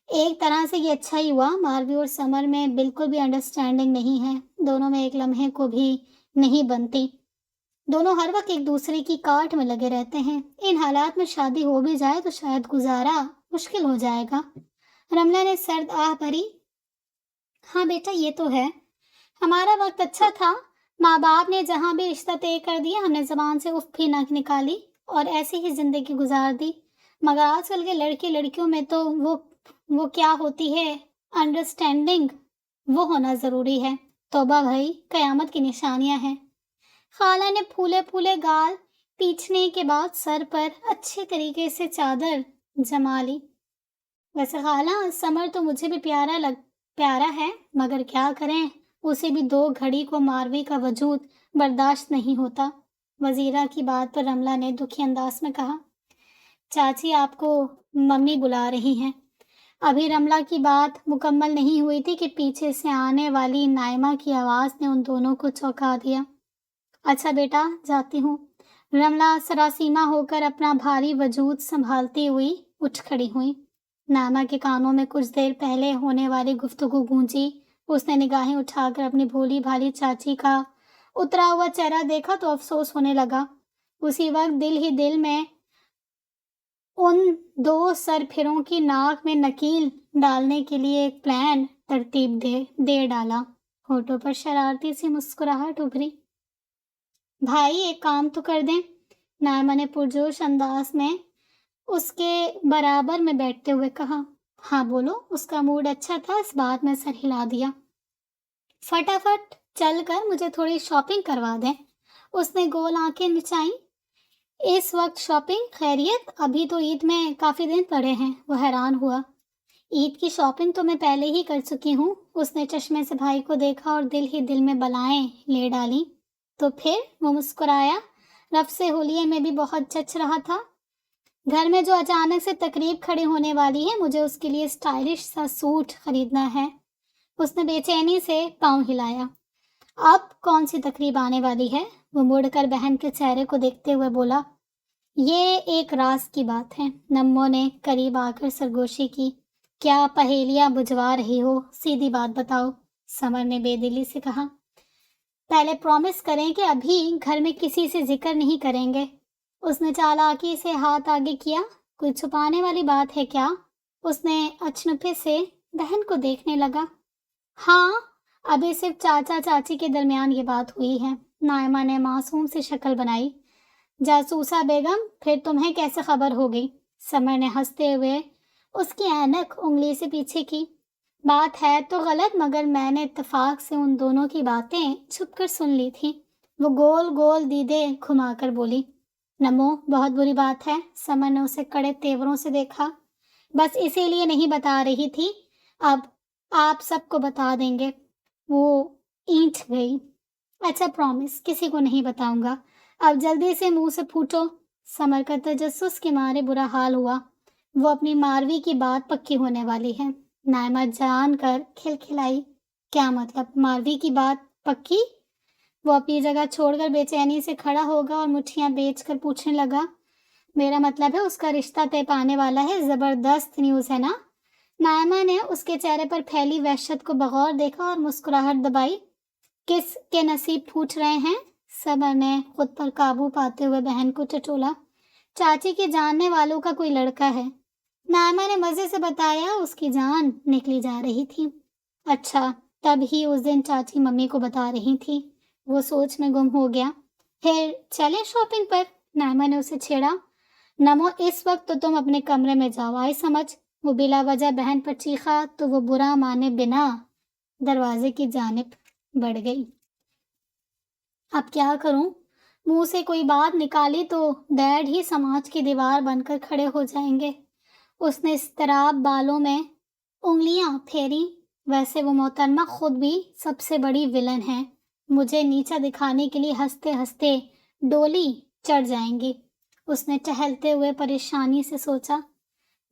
ایک طرح سے یہ اچھا ہی ہوا، ماروی اور سمر میں بالکل بھی انڈرسٹینڈنگ نہیں ہے، دونوں میں ایک لمحے کو بھی نہیں بنتی، دونوں ہر وقت ایک دوسرے کی کاٹ میں لگے رہتے ہیں۔ ان حالات میں شادی ہو بھی جائے تو شاید گزارا مشکل ہو جائے گا۔ رملہ نے سرد آہ بھری۔ ہاں بیٹا، یہ تو ہے، ہمارا وقت اچھا تھا، ماں باپ نے جہاں بھی رشتہ طے کر دیا ہم نے زبان سے اف بھی نہ نکالی اور ایسی ہی زندگی گزار دی۔ مگر آج کل کے لڑکے لڑکیوں میں تو وہ کیا ہوتی ہے انڈرسٹینڈنگ، وہ ہونا ضروری ہے۔ توبہ بھائی، قیامت کی نشانیاں ہیں۔ خالہ نے پھولے پھولے گال پیچھنے کے بعد سر پر اچھے طریقے سے چادر جما لی۔ ویسے خالہ، سمر تو مجھے بھی پیارا ہے مگر کیا کریں، اسے بھی 2 گھڑی کو ماروی کا وجود برداشت نہیں ہوتا۔ وزیرہ کی بات پر رملہ نے دکھی انداز میں کہا، چاچی آپ کو ممی بلا رہی ہیں۔ ابھی رملہ کی بات مکمل نہیں ہوئی تھی کہ پیچھے سے آنے والی نائمہ کی آواز نے ان دونوں کو چونکا دیا۔ اچھا بیٹا، جاتی ہوں۔ رملہ سراسیمہ ہو کر اپنا بھاری وجود سنبھالتی ہوئی اٹھ کھڑی ہوئی۔ نائمہ کے کانوں میں کچھ دیر پہلے ہونے والی گفتگو گونجی۔ اس نے نگاہیں اٹھا کر اپنی بھولی بھالی چاچی کا اترا ہوا چہرہ دیکھا تو افسوس ہونے لگا۔ اسی وقت دل ہی دل میں ان 2 سرپھروں کی ناک میں نکیل ڈالنے کے لیے ایک پلان ترتیب دے ڈالا۔ ہونٹوں پر شرارتی سی مسکراہٹ ابھری۔ بھائی ایک کام تو کر دیں، نائمہ نے پرجوش انداز میں اس کے برابر میں بیٹھتے ہوئے کہا۔ ہاں بولو، اس کا موڈ اچھا تھا، اس بات میں سر ہلا دیا۔ فٹافٹ چل کر مجھے تھوڑی شاپنگ کروا دیں۔ اس نے گول آنکھیں نچائیں۔ اس وقت شاپنگ؟ خیریت، ابھی تو عید میں کافی دن پڑے ہیں۔ وہ حیران ہوا۔ عید کی شاپنگ تو میں پہلے ہی کر چکی ہوں۔ اس نے چشمے سے بھائی کو دیکھا اور دل ہی دل میں بلائیں لے ڈالی۔ تو پھر؟ وہ مسکرایا۔ رفع حلیے میں بھی بہت جچ رہا تھا۔ گھر میں جو اچانک سے تقریب کھڑی ہونے والی ہے، مجھے اس کے لیے اسٹائلش سا سوٹ خریدنا ہے۔ اس نے بے چینی سے پاؤں ہلایا۔ اب کون سی تقریب آنے والی ہے؟ وہ مڑ کر بہن کے چہرے کو دیکھتے ہوئے بولا۔ یہ ایک راز کی بات ہے۔ نمو نے قریب آ کر سرگوشی کی۔ کیا پہیلیاں بجھوا رہی ہو؟ سیدھی بات بتاؤ، سمر نے بے دلی سے کہا۔ پہلے پرومس کریں کہ ابھی گھر میں کسی سے ذکر نہیں کریں گے۔ اس نے چالاکی سے ہاتھ آگے کیا۔ کوئی چھپانے والی بات ہے کیا؟ اس نے اچنبھے سے بہن کو دیکھنے لگا۔ ہاں، ابھی صرف چاچا چاچی کے درمیان یہ بات ہوئی ہے۔ نائمہ نے معصوم سی شکل بنائی۔ جاسوسہ بیگم، پھر تمہیں کیسے خبر ہو گئی؟ سمر نے ہنستے ہوئے اس کی اینک انگلی سے پیچھے کی۔ بات ہے تو غلط مگر میں نے اتفاق سے ان دونوں کی باتیں چھپ کر سن لی تھی۔ وہ گول گول دیدے گھما کر بولی۔ نمو، بہت بری بات ہے۔ سمر نے اسے کڑے تیوروں سے دیکھا۔ بس اسی لیے نہیں بتا رہی تھی، اب آپ سب کو بتا دیں گے۔ وہ اینٹ گئی۔ اچھا پرومس، کسی کو نہیں بتاؤں گا۔ اب جلدی سے منہ سے پھوٹو۔ سمر کا تجسس کے مارے برا حال ہوا۔ وہ اپنی ماروی کی بات پکی ہونے والی ہے۔ نائمہ جان کر کھلکھلائی۔ کیا مطلب؟ ماروی کی بات پکی؟ وہ اپنی جگہ چھوڑ کر بے چینی سے کھڑا ہوگا اور مٹھیاں بیچ کر پوچھنے لگا۔ میرا مطلب ہے اس کا رشتہ طے پانے والا ہے۔ زبردست نیوز ہے نا؟ نائمہ نے اس کے چہرے پر پھیلی وحشت کو بغور دیکھا اور مسکراہٹ دبائی۔ کس کے نصیب پھوٹ رہے ہیں؟ سمر نے خود پر قابو پاتے ہوئے بہن کو ٹٹولا۔ چاچی کے جاننے والوں کا کوئی لڑکا ہے۔ نائمہ نے مزے سے بتایا۔ اس کی جان نکلی جا رہی تھی۔ اچھا، تب ہی اس دن چاچی ممی کو بتا رہی تھی۔ وہ سوچ میں گم ہو گیا۔ پھر چلیں شاپنگ پر؟ نائمہ نے اسے چھیڑا۔ نمو، اس وقت تو تم اپنے کمرے میں جاؤ، آئی سمجھ؟ وہ بلا وجہ بہن پر چیخا تو وہ برا مانے بنا دروازے کی جانب بڑھ گئی۔ اب کیا کروں؟ منہ سے کوئی بات نکالی تو ڈیڈ ہی سماج کی دیوار بن کر کھڑے ہو جائیں گے۔ اس نے اضطراب بالوں میں انگلیاں پھیری۔ ویسے وہ محترمہ خود بھی سب سے بڑی ولن ہے۔ مجھے نیچا دکھانے کے لیے ہنستے ہنستے ڈولی چڑھ جائیں گی۔ اس نے ٹہلتے ہوئے پریشانی سے سوچا۔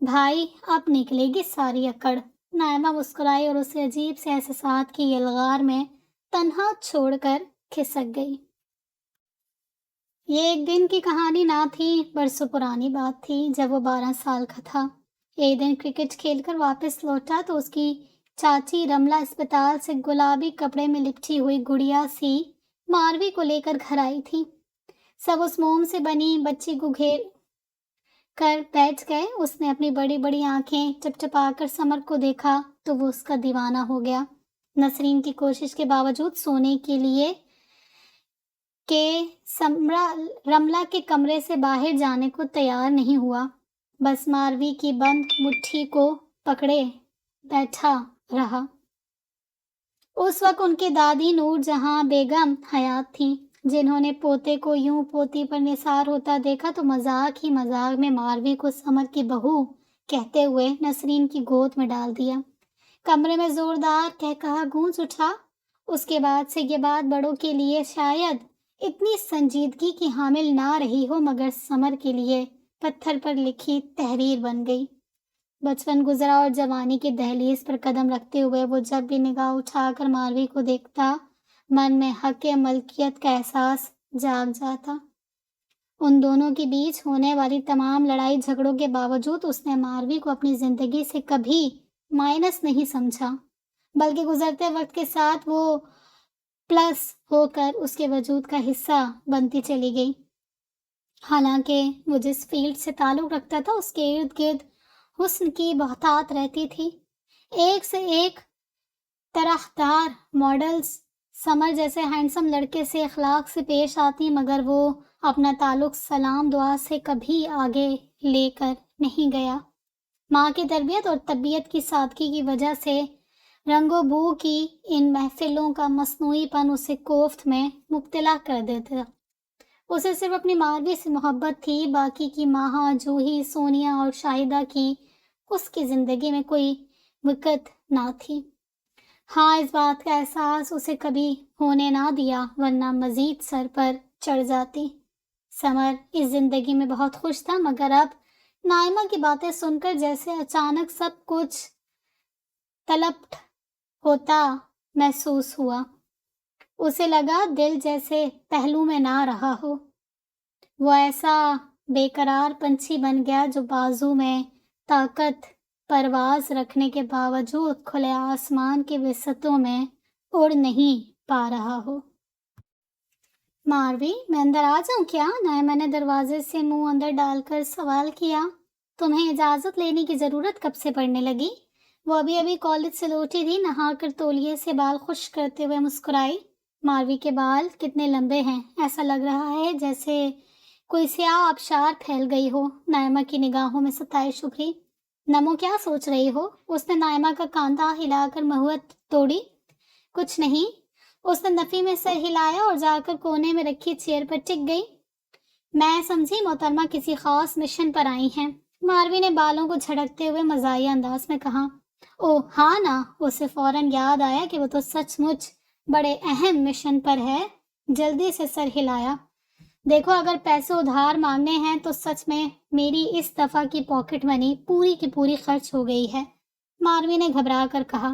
بھائی اب نکلے گی ساری اکڑ۔ نائمہ مسکرائی اور اسے عجیب سے احساسات کی یلغار میں تنہا چھوڑ کر کھسک گئی۔ یہ ایک دن کی کہانی نہ تھی، برسوں پرانی بات تھی جب وہ 12 سال کا تھا۔ ایک دن کرکٹ کھیل کر واپس لوٹا تو اس کی چاچی رملہ اسپتال سے گلابی کپڑے میں لپٹی ہوئی گڑیا سی ماروی کو لے کر گھر آئی تھی۔ سب اس موم سے بنی بچی کو گھیر کر بیٹھ گئے۔ اس نے اپنی بڑی بڑی آنکھیں ٹپٹپا کر سمر کو دیکھا تو وہ اس کا دیوانہ ہو گیا۔ نسرین کی کوشش کے باوجود سونے کے لیے کہ رملہ کے کمرے سے باہر جانے کو تیار نہیں ہوا، بس ماروی کی بند مٹھی کو پکڑے بیٹھا رہا۔ اس وقت ان کی دادی نور جہاں بیگم حیات تھیں، جنہوں نے پوتے کو یوں پوتی پر نثار ہوتا دیکھا تو مذاق ہی مذاق میں ماروی کو سمر کی بہو کہتے ہوئے نسرین کی گود میں ڈال دیا۔ کمرے میں زوردار قہقہا گونج اٹھا۔ اس کے بعد سے یہ بات بڑوں کے لیے شاید اتنی سنجیدگی کی حامل نہ رہی ہو، مگر سمر کے لیے پتھر پر لکھی تحریر بن گئی۔ بچپن گزرا اور جوانی کی دہلیز پر قدم رکھتے ہوئے وہ جب بھی نگاہ اٹھا کر ماروی کو دیکھتا، من میں حق ملکیت کا احساس جاگ جاتا۔ ان دونوں کے بیچ ہونے والی تمام لڑائی جھگڑوں کے باوجود اس نے ماروی کو اپنی زندگی سے کبھی مائنس نہیں سمجھا، بلکہ گزرتے وقت کے ساتھ وہ پلس ہو کر اس کے وجود کا حصہ بنتی چلی گئی۔ حالانکہ وہ جس فیلڈ سے تعلق رکھتا تھا اس کے ارد گرد حسن کی بہتات رہتی تھی۔ ایک سے ایک طرح دار ماڈلز سمر جیسے ہینڈسم لڑکے سے اخلاق سے پیش آتی، مگر وہ اپنا تعلق سلام دعا سے کبھی آگے لے کر نہیں گیا۔ ماں کی تربیت اور طبیعت کی سادگی کی وجہ سے رنگ و بو کی ان محفلوں کا مصنوعی پن اسے کوفت میں مبتلا کر دیتا۔ اسے صرف اپنی ماروی سے محبت تھی، باقی کی ماہا، جوہی، سونیا اور شاہدہ کی اس کی زندگی میں کوئی وقت نہ تھی۔ ہاں، اس بات کا احساس اسے کبھی ہونے نہ دیا، ورنہ مزید سر پر چڑھ جاتی۔ سمر اس زندگی میں بہت خوش تھا، مگر اب نائمہ کی باتیں سن کر جیسے اچانک سب کچھ تلپٹ ہوتا محسوس ہوا۔ اسے لگا دل جیسے پہلو میں نہ رہا ہو۔ وہ ایسا بے قرار پنچھی بن گیا جو بازو میں طاقت پرواز رکھنے کے باوجود کھلے آسمان کے وسعتوں میں اڑ نہیں پا رہا ہو۔ ماروی، میں اندر آ جاؤں کیا؟ نائمہ نے دروازے سے منہ اندر ڈال کر سوال کیا۔ تمہیں اجازت لینے کی ضرورت کب سے پڑنے لگی؟ وہ ابھی کالج سے لوٹی تھی، نہا کر تولیے سے بال خشک کرتے ہوئے مسکرائی۔ ماروی کے بال کتنے لمبے ہیں، ایسا لگ رہا ہے جیسے کوئی سیاہ آبشار پھیل گئی ہو۔ نائمہ کی نگاہوں میں ستائش ابھری۔ نمو، کیا سوچ رہی ہو؟ اس نے نائمہ کا کاندھا ہلا کر مہوت توڑی۔ کچھ نہیں، اس نے نفی میں سر ہلایا اور جا کر کونے میں رکھی چیئر پر ٹک گئی۔ میں سمجھی محترمہ کسی خاص مشن پر آئی ہیں۔ ماروی نے بالوں کو جھڑکتے ہوئے مزاحیہ انداز میں کہا۔ اوہ ہاں نا، اسے فوراً یاد آیا کہ وہ تو سچ مچ بڑے اہم مشن پر ہے۔ جلدی سے سر ہلایا۔ دیکھو، اگر پیسے ادھار مانگنے ہیں تو سچ میں میری اس دفعہ کی پاکٹ منی پوری کی پوری خرچ ہو گئی ہے، ماروی نے گھبرا کر کہا۔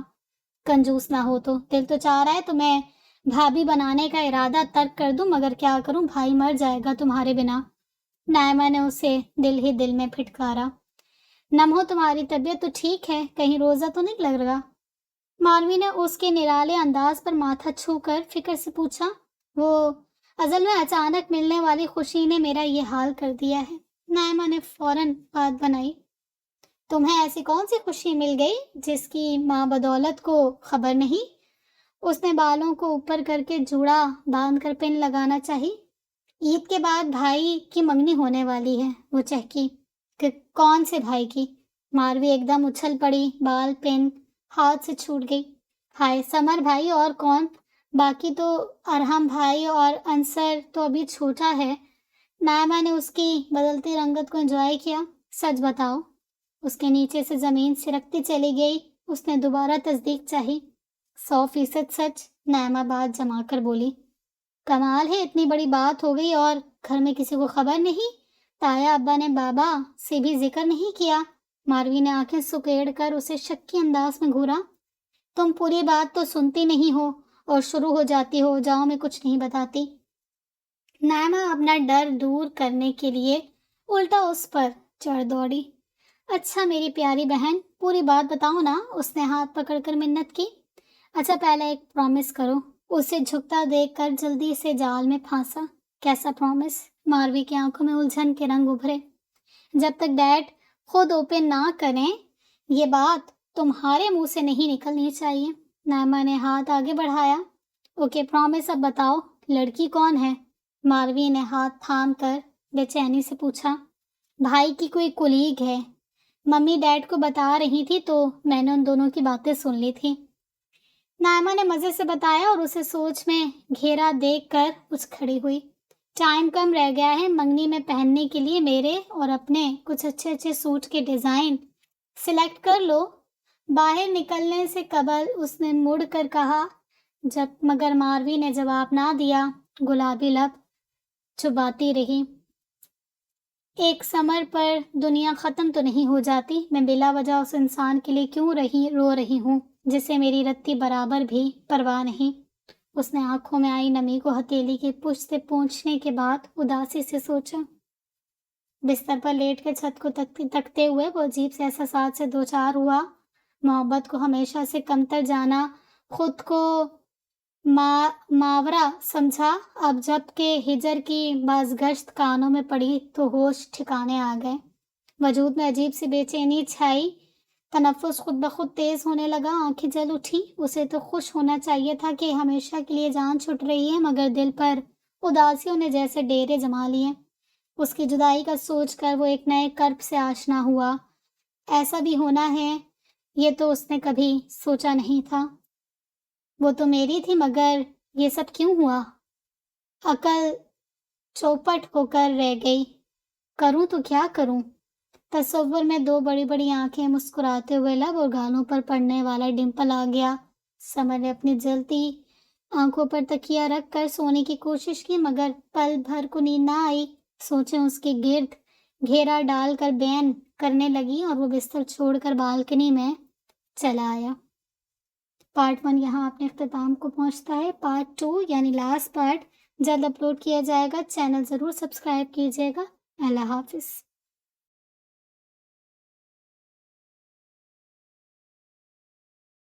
کنجوس نہ ہو تو، دل تو چاہ رہا ہے تو میں بھابھی بنانے کا ارادہ ترک کر دوں، مگر کیا کروں، بھائی مر جائے گا تمہارے بنا۔ نائمہ نے اسے دل ہی دل میں پھٹکارا۔ نمو، تمہاری طبیعت تو ٹھیک ہے، کہیں روزہ تو نہیں لگ رہا؟ ماروی نے اس کے نرالے انداز پر ماتھا چھو کر فکر سے پوچھا۔ وہ اصل میں اچانک ملنے والی خوشی نے میرا یہ حال کر دیا ہے، نائمہ نے فوراً بات بنائی۔ تمہیں ایسی کون سی خوشی مل گئی جس کی ماں بدولت کو خبر نہیں؟ اس نے بالوں کو اوپر کر کے جوڑا باندھ کر پن لگانا چاہی۔ عید کے بعد بھائی کی منگنی ہونے والی ہے، وہ چہکی۔ کہ کون سے بھائی کی؟ ماروی ایک دم اچھل پڑی، بال پن ہاتھ سے چھوٹ گئی۔ ہائے، سمر بھائی اور کون؟ باقی تو ارحم بھائی اور انصر تو ابھی چھوٹا ہے۔ نائمہ نے اس کی بدلتی رنگت کو انجوائے کیا۔ سچ بتاؤ۔ اس کے نیچے سے زمین سرکتی چلی گئی۔ اس نے دوبارہ تصدیق چاہی۔ 100% سچ، نائمہ بات جما کر بولی۔ کمال ہے، اتنی بڑی بات ہو گئی اور گھر میں کسی کو خبر نہیں؟ تایا ابا نے بابا سے بھی ذکر نہیں کیا؟ ماروی نے آنکھیں سکیڑ کر اسے شکی انداز میں گھورا۔ تم پوری بات تو سنتی نہیں ہو اور شروع ہو جاتی ہو، جاؤ میں کچھ نہیں بتاتی۔ نائمہ اپنا ڈر دور کرنے کے لیے الٹا اس پر چڑھ دوڑی۔ اچھا میری پیاری بہن، پوری بات بتاؤ نا، اس نے ہاتھ پکڑ کر منت کی۔ اچھا پہلے ایک پرومس کرو۔ اسے جھکتا دیکھ کر جلدی سے جال میں پھانسا۔ کیسا پرومس؟ ماروی کی آنکھوں میں الجھن کے رنگ ابھرے۔ جب تک ڈیڈ خود اوپن نہ کریں یہ بات تمہارے منہ سے نہیں نکلنی چاہیے۔ نائمہ نے ہاتھ آگے بڑھایا۔ اوکے پرومس، اب بتاؤ لڑکی کون ہے؟ ماروی نے ہاتھ تھام کر بے چینی سے پوچھا۔ بھائی کی کوئی کولیگ ہے، ممی ڈیڈ کو بتا رہی تھی تو میں نے ان دونوں کی باتیں سن لی تھی۔ نائمہ نے مزے سے بتایا اور اسے سوچ میں گھیرا دیکھ کر اٹھ کھڑی ہوئی۔ ٹائم کم رہ گیا ہے، منگنی میں پہننے کے لیے میرے اور اپنے کچھ اچھے اچھے سوٹ کے ڈیزائن سلیکٹ کر لو۔ باہر نکلنے سے قبل اس نے مڑ کر کہا، مگر ماروی نے جواب نہ دیا، گلابی لب چباتی رہی۔ ایک سمر پر دنیا ختم تو نہیں ہو جاتی، میں بلا وجہ اس انسان کے لیے کیوں رو رہی ہوں جسے میری رتی برابر بھی پرواہ نہیں۔ اس نے آنکھوں میں آئی نمی کو ہتھیلی کی پشت سے پونچھنے کے بعد اداسی سے سوچا۔ بستر پر لیٹ کے چھت کو تکتے ہوئے وہ عجیب سے احساسات سے دوچار ہوا۔ محبت کو ہمیشہ سے کمتر جانا، خود کو ماورا سمجھا۔ اب جب کہ ہجر کی بازگشت کانوں میں پڑی تو ہوش ٹھکانے آ گئے۔ وجود میں عجیب سی بے چینی چھائی، تنفس خود بخود تیز ہونے لگا، آنکھیں جل اٹھی۔ اسے تو خوش ہونا چاہیے تھا کہ ہمیشہ کے لیے جان چھٹ رہی ہے، مگر دل پر اداسیوں نے جیسے ڈیرے جما لیے۔ اس کی جدائی کا سوچ کر وہ ایک نئے کرب سے آشنا ہوا۔ ایسا بھی ہونا ہے یہ تو اس نے کبھی سوچا نہیں تھا۔ وہ تو میری تھی، مگر یہ سب کیوں ہوا؟ عقل چوپٹ ہو کر رہ گئی۔ کروں تو کیا کروں؟ تصور میں دو بڑی بڑی آنکھیں، مسکراتے ہوئے لب اور گالوں پر پڑنے والا ڈمپل آ گیا۔ سمر نے اپنی جلتی آنکھوں پر تکیہ رکھ کر سونے کی کوشش کی، مگر پل بھر کو نیند نہ آئی۔ سوچیں اس کے گرد گھیرا ڈال کر بین کرنے لگی اور وہ بستر چھوڑ کر بالکنی میں چلا آیا۔ پارٹ 1 یہاں اپنے اختتام کو پہنچتا ہے۔ پارٹ 2 یعنی لاسٹ پارٹ جلد اپلوڈ کیا جائے گا۔ چینل ضرور سبسکرائب کیجیے گا۔ اللہ حافظ۔